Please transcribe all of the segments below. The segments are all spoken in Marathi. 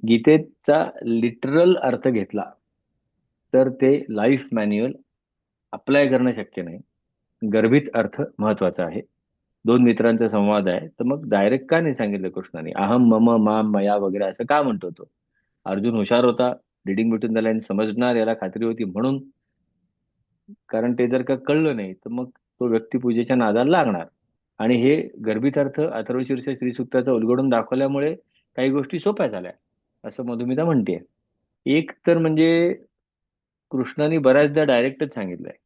गीतेचा लिटरल अर्थ घेतला तर ते लाईफ मॅन्युअल अप्लाय करणं शक्य नाही. गर्भित अर्थ महत्वाचा आहे. दोन मित्रांचा संवाद आहे, तर मग डायरेक्ट का नाही सांगितलं कृष्णाने? अहम मम माम मया वगैरे असं का म्हणतो तो? अर्जुन हुशार होता, रिडिंग बिटवीन द लाईन समजणार याला खात्री होती म्हणून. कारण ते जर का कळलं नाही तर मग तो व्यक्तिपूजेच्या नादाला लागणार. आणि हे गर्भित अर्थ अथर्वशीर्ष श्रीसूक्ताचा उलगडून दाखवल्यामुळे काही गोष्टी सोप्या झाल्या, असं मधुमिता म्हणते. एक तर म्हणजे कृष्णाने बऱ्याचदा डायरेक्टच सांगितलंय.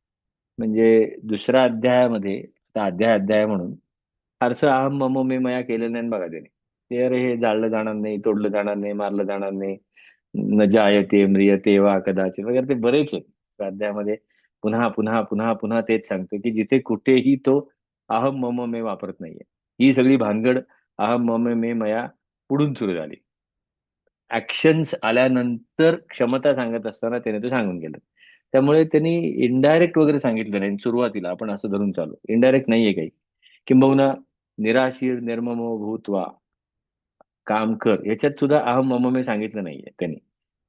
म्हणजे दुसऱ्या अध्यायामध्ये, आता अध्याय अध्याय म्हणून फारसं अहम मम मे मया केलेलं नाही बघा त्याने. ते अरे हे जाळलं जाणार नाही, तोडलं जाणार नाही, मारलं जाणार नाही, न जायते म्रियते वा कदाचित वगैरे ते बरेच आहेत दुसऱ्या अध्यायामध्ये. पुन्हा पुन्हा पुन्हा पुन्हा तेच सांगतो की जिथे कुठेही तो अहम मम मे वापरत नाहीये. ही सगळी भानगड अहम मम मे मया पुढून सुरू झाली. ऍक्शन्स आल्यानंतर क्षमता सांगत असताना त्याने तो सांगून गेलं. त्यामुळे त्यांनी इनडायरेक्ट वगैरे सांगितलं नाही सुरुवातीला, आपण असं धरून चालू इनडायरेक्ट नाहीये काही. किंबहुना निराशीर निर्ममो भूत्वा काम कर याच्यात सुद्धा अहम मम मे सांगितलं नाहीये त्यांनी.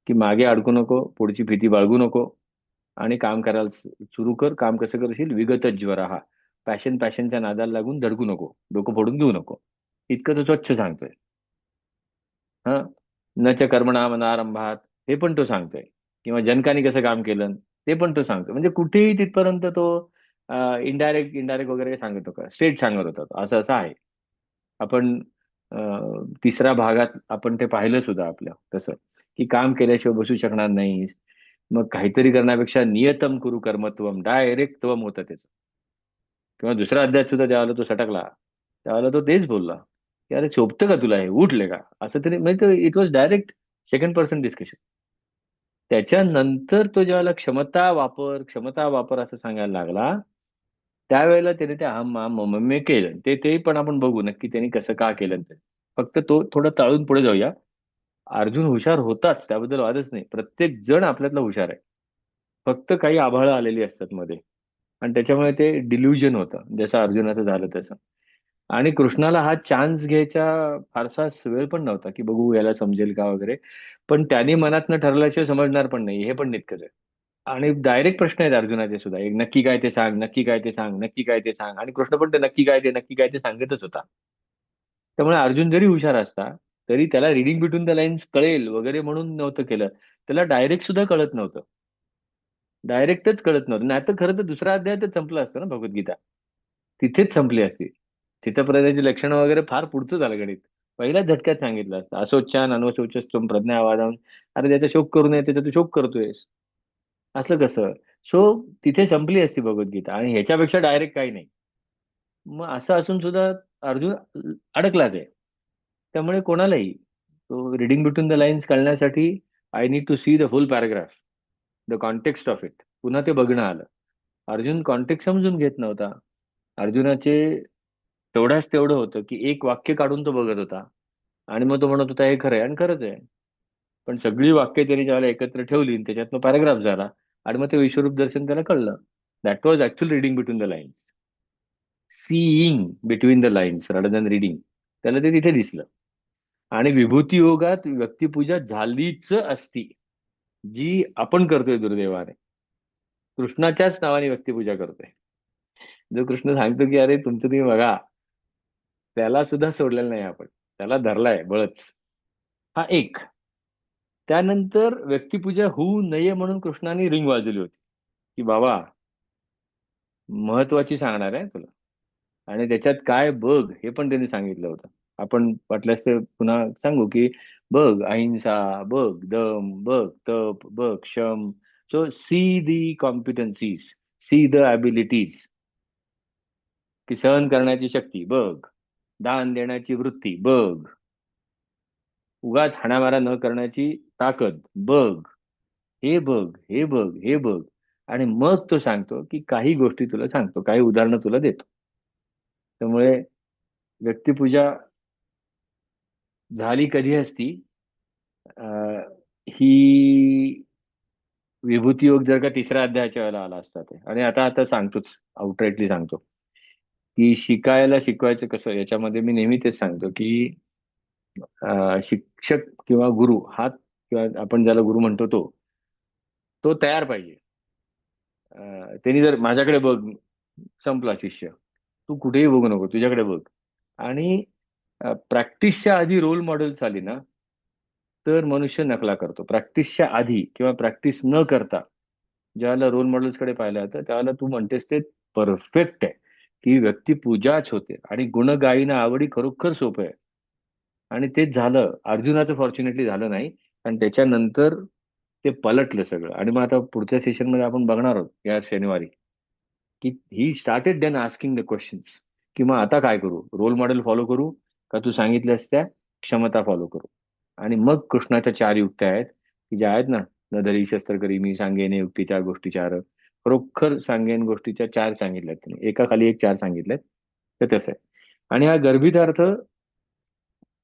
की मागे अडकू नको, पुढची भीती बाळगू नको, आणि काम करायला सुरू कर. काम कसं करशील? विगत ज्वरा, पॅशनच्या नादाला लागून धडकू नको, डोकं फोडून घेऊ नको. इतकं तो स्वच्छ सांगतोय. हा, न च कर्मणाम अनारंभात, हे पण तो सांगतोय. किंवा जनकाने कसं काम केलं ते पण तो सांगतोय. म्हणजे कुठेही तिथपर्यंत तो इनडायरेक्ट इनडायरेक्ट वगैरे सांगत होता, स्ट्रेट सांगत होता तो. असं असं आहे. आपण तिसऱ्या भागात आपण ते पाहिलं सुद्धा आपलं तसं, की काम केल्याशिवाय बसू शकणार नाही. मग काहीतरी करण्यापेक्षा नियतम कुरु कर्मत्वम, डायरेक्ट त्वम होतं त्याचं. किंवा दुसऱ्या अध्यायात सुद्धा ज्यावेळेला तो सटकला त्यावेळेला तो तेच बोलला की अरे शोभतं का तुला हे, उठले का, असं तरी. म्हणजे it was direct second person discussion. त्याच्यानंतर तो ज्यावेळेला क्षमता वापर असं सांगायला लागला, त्यावेळेला त्याने ते आम आम मम मे केलं. ते पण आपण बघू नक्की त्यांनी कसं का केलं ते. फक्त तो थोडं टाळून पुढे जाऊया. अर्जुन हुशार होताच, त्याबद्दल वादच नाही. प्रत्येक जण आपल्यातला हुशार आहे. फक्त काही आभाळं आलेली असतात मध्ये, आणि त्याच्यामुळे ते डिल्युजन होतं, जसं अर्जुनाचं झालं तसं. आणि कृष्णाला हा चान्स घ्यायचा फारसा वेळ पण नव्हता की बघू याला समजेल का वगैरे. पण त्याने मनात न ठरल्याशिवाय समजणार पण नाही, हे पण नित्कच आहे. आणि डायरेक्ट प्रश्न आहेत अर्जुनाचे सुद्धा, एक नक्की काय ते सांग, नक्की काय ते सांग, नक्की काय ते सांग. आणि कृष्ण पण ते नक्की काय ते सांगतच होता. त्यामुळे अर्जुन जरी हुशार असता तरी त्याला रिडिंग बिटवीन द लाईन्स कळेल वगैरे म्हणून नव्हतं केलं. त्याला डायरेक्ट सुद्धा कळत नव्हतं. डायरेक्टच कळत नव्हतं, नाही तर खरं तर दुसरा अध्यायातच संपलं असतं ना भगवद्गीता. तिथेच संपली असती. स्थितप्रज्ञाची लक्षणं वगैरे फार पुढचं झालं गणित. पहिल्याच झटक्यात सांगितलं असतं. असोच्चान अनवशोचस्तुम प्रज्ञावादम. अरे त्याचा शोक करू नये, त्याचा तू शोक करतोयस, असलं कसं? सो तिथे संपली असती भगवद्गीता, आणि ह्याच्यापेक्षा डायरेक्ट काही नाही. मग असं असून सुद्धा अर्जुन अडकलाच आहे. त्यामुळे कोणालाही तो रिडिंग बिटवीन द लाईन्स कळण्यासाठी I need to see the full paragraph, the context of it. पुन्हा ते बघणं आलं. अर्जुन कॉन्टेक्स्ट समजून घेत नव्हता. अर्जुनाचे तेवढ्याच तेवढं होतं की एक वाक्य काढून तो बघत होता, आणि मग तो म्हणत होता हे खरं आहे, आणि खरंच आहे. पण सगळी वाक्य त्यांनी ज्यावेळेला एकत्र ठेवली आणि त्याच्यातनं पॅराग्राफ झाला, आणि मग ते विश्वरूप दर्शन त्याला कळलं. That was actual reading between the lines. Seeing between the lines rather than reading. त्याला ते तिथे दिसलं. आणि विभूती योगात व्यक्तिपूजा झालीच असती, जी आपण करतोय दुर्दैवाने. कृष्णाच्याच नावाने व्यक्तिपूजा करतोय. जो कृष्ण सांगतो की अरे तुमचं तुम्ही बघा, त्याला सुद्धा सोडलेलं नाही आपण, त्याला धरलाय बळच. हा एक. त्यानंतर व्यक्तिपूजा होऊ नये म्हणून कृष्णाने रिंग वाजवली होती की बाबा महत्वाची सांगणार आहे तुला, आणि त्याच्यात काय बघ हे पण त्यांनी सांगितलं होतं. आपण वाटल्यास ते पुन्हा सांगू की बघ अहिंसा, बघ दम, बघ तप, बघ क्षम. So see the competencies, see the abilities. की सहन करण्याची शक्ती बघ, दान देण्याची वृत्ती बघ, उगाच हाणामारा न करण्याची ताकद बघ, हे बघ, हे बघ, हे बघ. आणि मग तो सांगतो की काही गोष्टी तुला सांगतो, काही उदाहरणं तुला देतो. त्यामुळे व्यक्तिपूजा झाली कधी असती? अं, ही विभूती योग जर का तिसऱ्या अध्यायाच्या वेळेला आला असता ते. आणि आता आता सांगतोच, आउटराईटली सांगतो की शिकायला शिकवायचं कसं, याच्यामध्ये मी नेहमी तेच सांगतो की शिक्षक किंवा गुरु हा, किंवा आपण ज्याला गुरु म्हणतो तो तयार पाहिजे. त्यांनी जर माझ्याकडे बघ, संपला शिष्य, तू कुठेही बघू नको, तुझ्याकडे बघ. आणि प्रॅक्टिसच्या आधी रोल मॉडेल्स आली ना, तर मनुष्य नकला करतो. प्रॅक्टिसच्या आधी किंवा प्रॅक्टिस न करता ज्यावेळेला रोल मॉडेल्सकडे पाहिलं जातं, त्यावेळेला तू म्हणतेस ते परफेक्ट आहे. ती व्यक्ती पूजाच होते आणि गुण गायीनं आवडी खरोखर सोपं आहे. आणि तेच झालं. अर्जुनाचं फॉर्च्युनेटली झालं नाही. आणि त्याच्यानंतर ते पलटलं सगळं. आणि मग आता पुढच्या सेशनमध्ये आपण बघणार आहोत या शनिवारी, की he started then asking the questions, की मग आता काय करू? रोल मॉडेल फॉलो करू, का तू सांगितल्यास त्या क्षमता फॉलो करू? आणि मग कृष्णाच्या 4 युक्त्या आहेत, की ज्या आहेत ना, "न धरी शस्त्र करी मी सांगेन युक्ती 4 गोष्टी 4." खरोखर सांगेन गोष्टीच्या 4 सांगितल्यात त्यांनी. एकाखाली एक 4 सांगितल्यात. तर तसं आहे. आणि हा गर्भित अर्थ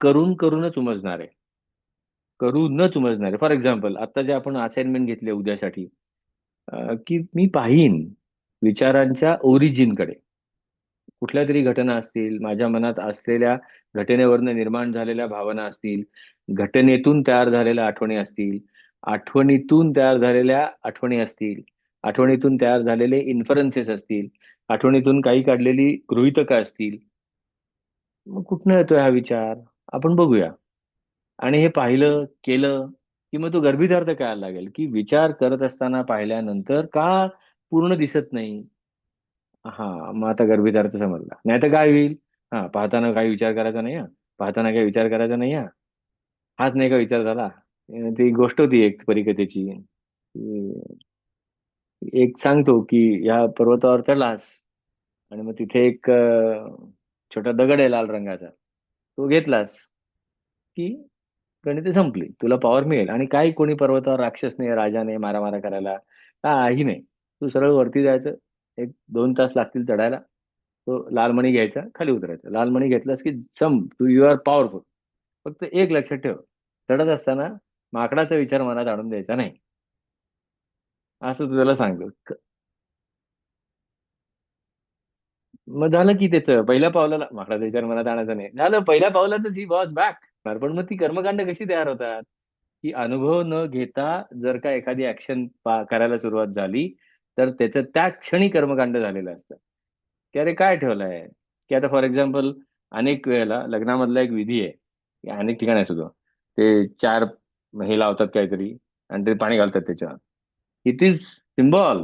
करूनच उमजणार आहे. करूनच उमजणार आहे. फॉर एक्झाम्पल, आता जे आपण असाइनमेंट घेतले उद्यासाठी, की मी पाहीन विचारांच्या ओरिजिनकडे. कुठल्या तरी घटना असतील, माझ्या मनात असलेल्या घटनेवरनं निर्माण झालेल्या भावना असतील, घटनेतून तयार झालेल्या आठवणी असतील, आठवणीतून तयार झालेल्या आठवणी असतील, आठवणीतून तयार झालेले इन्फरन्सेस असतील, आठवणीतून काही काढलेली गृहीतकं असतील. मग कुठनं येतोय हा विचार? आपण बघूया. आणि हे पाहिलं, केलं, की मग तो गर्भितार्थ कळायला लागेल, की विचार करत असताना पाहिल्यानंतर का पूर्ण दिसत नाही? हां, मग आता गर्भितार्थ समजला. नाहीतर काय होईल? हां, पाहताना काही विचार करायचा नाही हां. पाहताना काही विचार करायचा नाही हां. हाच नाही का विचार झाला? ती गोष्ट होती एक परीकथेची. की एक सांगतो, की ह्या पर्वतावर चढलास आणि मग तिथे एक छोटा दगड आहे लाल रंगाचा. तो घेतलास, की गणिते संपली. तुला पॉवर मिळेल. आणि काही कोणी पर्वतावर राक्षस नाही, राजा नाही, मारामारा करायला. काही नाही. तू सरळ वरती जायचं. 1-2 तास लागतील चढायला. तो लाल मणी घ्यायचा, खाली उतरायचं. लाल मणी घेतलास की तू यू आर पॉवरफुल. फक्त एक लक्षात ठेव, चढत असताना माकडाचा विचार मनात आणून द्यायचा नाही. असं तुला सांगतो. मग झालं की त्याचं पहिल्या पावलाला माकडाचा विचार मनात आणायचा नाही. झालं पहिल्या पावलातच ही वॉज बॅक. पण मग ती कर्मकांड कशी तयार होतात? की अनुभव न घेता जर का एखादी ऍक्शन करायला सुरुवात झाली, तर त्याचं त्या क्षणी कर्मकांड झालेलं असतं. की अरे काय ठेवलंय? की आता फॉर एक्झाम्पल, अनेक वेळेला लग्नामधला एक विधी आहे, की अनेक ठिकाणी आहे सुद्धा. ते 4 हे लावतात काहीतरी आणि ते पाणी घालतात त्याच्यावर. इट इज सिम्बॉल,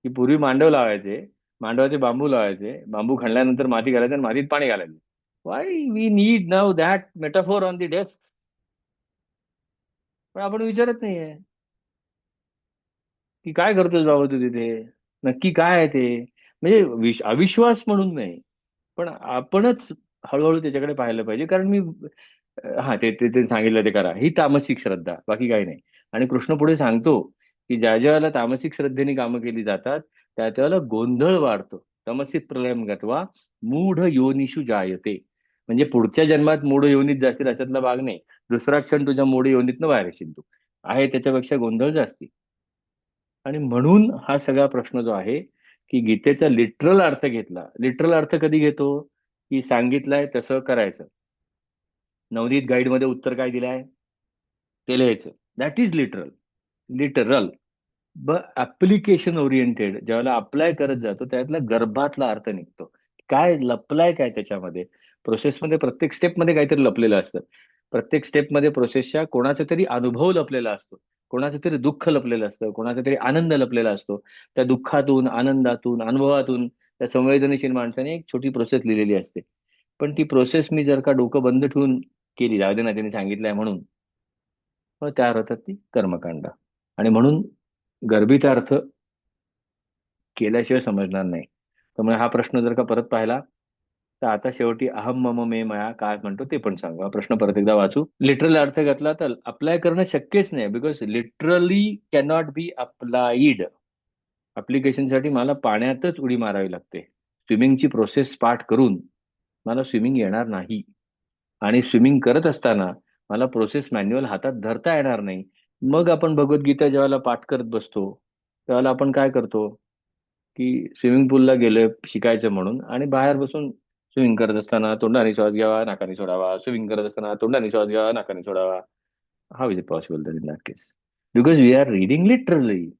की पूर्वी मांडव लावायचे, मांडवाचे बांबू लावायचे, बांबू खणल्यानंतर माती घालायचे आणि मातीत पाणी घालायचे. Why we need now that metaphor on the desk? पण आपण विचारत नाहीये, की काय करतोस बाबा तू तिथे? नक्की काय आहे ते? म्हणजे अविश्वास म्हणून नाही, पण आपणच हळू त्याच्याकडे पाहायला पाहिजे. कारण मी हां, ते ते ते सांगितलं ते करा. ही तामसिक श्रद्धा, बाकी काही नाही. आणि कृष्ण पुढे सांगतो, की ज्या वेळेला तामसिक श्रद्धेने कामं केली जातात, त्या गोंधळ वाढतो. तमसीत प्रलयं गत्वा मूढ योनिषु जायते. म्हणजे पुढच्या जन्मात मूढ योनीत जाशील अशातला भाग नाही. दुसरा क्षण तुझ्या मूढ योनीतनं बाहेर येशील तू. आहे त्याच्यापेक्षा गोंधळ जास्ती. आणि म्हणून हा सगळा प्रश्न जो आहे, की गीतेचा लिटरल अर्थ घेतला. लिटरल अर्थ कधी घेतो? की सांगितलंय तसं करायचं. नवनीत गाईडमध्ये उत्तर काय दिलंय? ते लिहायचं. That is literal. Literal. Application oriented ज्यावेळेला अप्लाय करत जातो, त्यातला गर्भातला अर्थ निघतो. काय लपलाय काय त्याच्यामध्ये? प्रोसेसमध्ये प्रत्येक स्टेपमध्ये काहीतरी लपलेलं असतं. प्रत्येक स्टेपमध्ये प्रोसेसच्या कोणाचा तरी अनुभव लपलेला असतो. कोणाचं तरी दुःख लपलेलं असतं, कोणाचा तरी आनंद लपलेला असतो. त्या दुःखातून, आनंदातून, अनुभवातून त्या संवेदनशील माणसाने एक छोटी प्रोसेस लिहिलेली असते. पण ती प्रोसेस मी जर का डोकं बंद ठेवून केली, जाऊ दे ना त्याने सांगितलंय म्हणून, मग तयार होतात ती कर्मकांड. आणि म्हणून गर्भितार्थ केल्याशिवाय समजणार नाही. त्यामुळे हा प्रश्न जर का परत पाहिला, तर आता शेवटी अहम मम मे मया काय म्हणतो ते पण सांगू. हा प्रश्न परत एकदा वाचू. लिटरल अर्थ घेतला तर अप्लाय करणं शक्यच नाही, because literally cannot be applied. ऍप्लिकेशनसाठी मला पाण्यातच उडी मारावी लागते. स्विमिंगची प्रोसेस पाठ करून मला स्विमिंग येणार नाही. आणि स्विमिंग करत असताना मला प्रोसेस मॅन्युअल हातात धरता येणार नाही. मग आपण भगवद्गीता जेव्हा पाठ करत बसतो, त्यावेळेला आपण काय करतो, की स्विमिंग पूलला गेलोय शिकायचं म्हणून आणि बाहेर बसून स्विमिंग करत असताना तोंडाने श्वास घ्यावा, नाकाने सोडावा. स्विमिंग करत असताना तोंडाने श्वास घ्यावा, नाकाने सोडावा. How is it possible then in that case? Because we are reading literally.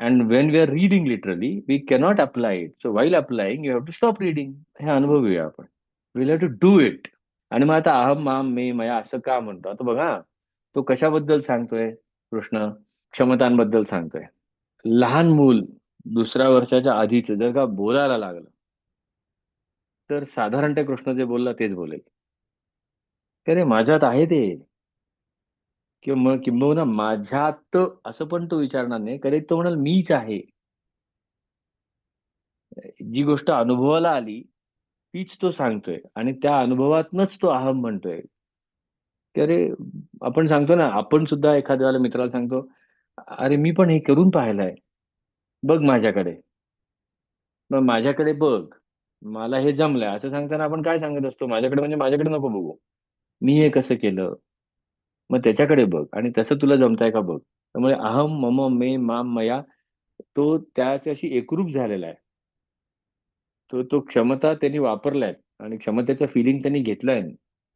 And when we are reading literally, we cannot apply it. So while applying, you have to stop reading. हे अनुभवूया आपण. We'll have to do it. आणि मग आता अहम, माम, मे, मया असं का म्हणतो? आता बघा, तो कशाबद्दल सांगतोय कृष्ण? क्षमतांबद्दल सांगतोय. लहान मूल दुसऱ्या वर्षाच्या आधीच जर का बोलायला लागलं, तर साधारणतः कृष्ण जे बोलला तेच बोलेल. की अरे माझ्यात आहे ते. किंबहुना माझ्यात असं पण तो विचारणार नाही. कदाचित तो म्हणाल मीच आहे. जी गोष्ट अनुभवाला आली, तीच तो सांगतोय आणि त्या अनुभवातनच तो अहम म्हणतोय. की अरे, आपण सांगतो ना, आपण सुद्धा एखाद्या वेळेला मित्राला सांगतो, "अरे, मी पण हे करून पाहिलंय. बघ माझ्याकडे. मग माझ्याकडे बघ. मला हे जमलंय." असं सांगताना आपण काय सांगत असतो? माझ्याकडे म्हणजे माझ्याकडे नको बघू. मी हे कसं केलं? मग त्याच्याकडे बघ आणि तसं तुला जमतंय का बघ. त्यामुळे अहम, मम, मे, माम, मया तो त्याच्याशी एकरूप झालेला आहे. तो क्षमता त्यांनी वापरलाय आणि क्षमतेचं फिलिंग त्यांनी घेतलंय.